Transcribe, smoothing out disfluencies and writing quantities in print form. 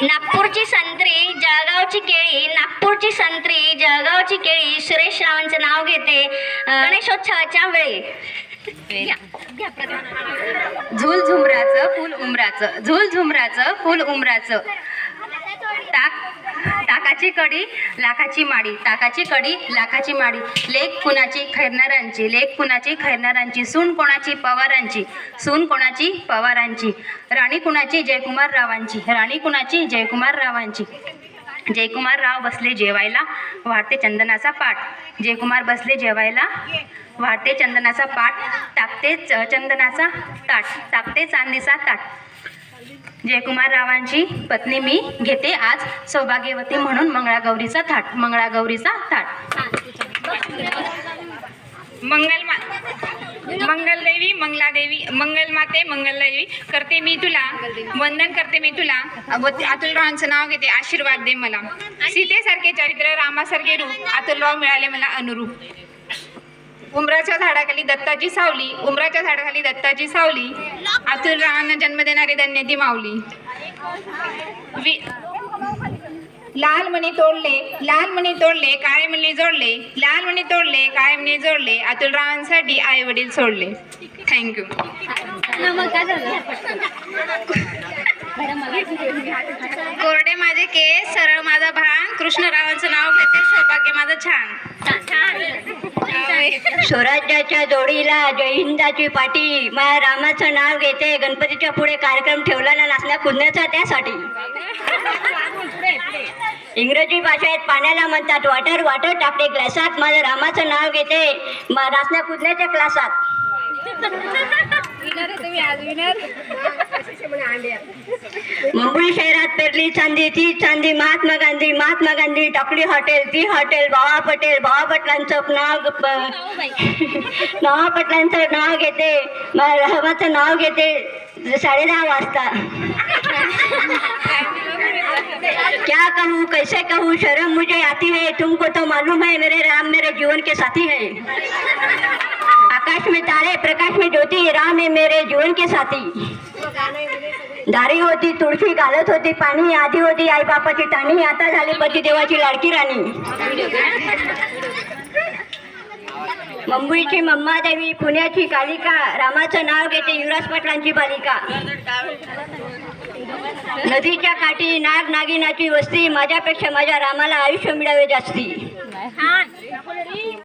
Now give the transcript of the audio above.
नागपूरची संत्री जळगावची केळी, नागपूरची संत्री जळगावची केळी. सुरेश रावांचं नाव घेते गणेशोत्सवाच्या वेळी. झुल झुमराचं फुल उमराचं, झुल झुमराचं फुल उमराचं. ताकाची कडी लाखाची माडी, ताकाची कडी लाखाची माडी. लेक कुणाची खैरनारांची, लेक कुणाची खैरनारांची. सून कोणाची पवारांची, सून कोणाची पवारांची. राणी कुणाची जयकुमार रावांची, राणी कुणाची जयकुमार रावांची. जयकुमार राव बसले जेवायला, वाढते चंदनाचा पाठ. जयकुमार बसले जेवायला, वाढते चंदनाचा पाठ. टाकते चंदनाचा ताट, टाकते चांदीचा ताट. जयकुमार रावांची पत्नी मी घेते आज, सौभाग्यवती म्हणून मंगळागौरीचा थाट, मंगळागौरीचा थाट. मंगलदेवी मंगलादेवी, मंगलमाते मंगलदेवी, करते मी तुला वंदन, करते मी तुला. अतुलरावांचं नाव घेते, आशीर्वाद दे मला. सीतेसारखे चरित्र, रामासारखे रूप, अतुलराव मिळाले मला अनुरूप. उमराच्या झाडाखाली दत्ताची सावली, उमराच्या झाडाखाली दत्ताची सावली. अतुलरावांना जन्म देणारी धन्य ती माऊली. लाल मणी तोडले, लाल मणी तोडले, काळे मणी जोडले, लाल मणी तोडले, काळे मणी जोडले. अतुलरावांसाठी आई वडील सोडले. थँक्यू. कोरडे माझे केस, सरळ माझा भांग, कृष्णरावांचं नाव घेते, सौभाग्य माझं छान. स्वराज्याच्या जोडीला जय हिंदाची पाठी. माझ्या रामाचं नाव घेते, गणपतीच्या पुढे कार्यक्रम ठेवला ना नाचण्या कुदण्याचा त्यासाठी. इंग्रजी भाषेत पाण्याला म्हणतात वॉटर, वॉटर टाकते ग्लासात. माझ्या रामाचं नाव घेते नाचण्या कुदण्याच्या क्लासात. मुंबई शहरात पेरली चांदी, ती चांदी महात्मा गांधी, महात्मा गांधी. टाकली हॉटेल, ती हॉटेल भावा पटेल, भावा पटलांचं नाव, भावा पटलांचं नाव घेते, रामाचं नाव घेते 10:30 वाजता. क्या कहूँ कैसे कहूँ शर्म मुझे आती है, तुमको तो मालूम है मेरे राम मेरे जीवन के साथी है. आकाश में तारे प्रकाश में ज्योति, राम है मेरे जीवन के साथी. दारी होती तुळशी, घालत होती पाणी, आधी होती आई बापाची टाणी, आता झाली पती देवाची लाडकी राणी. मुंबईची मम्मादेवी, पुण्याची कालिका, रामाचं नाव घेते युवराज पाटलांची बालिका. नदीच्या काठी नाग नागिनाची वस्ती, माझ्यापेक्षा माझ्या रामाला आयुष्य मिळावे जास्ती.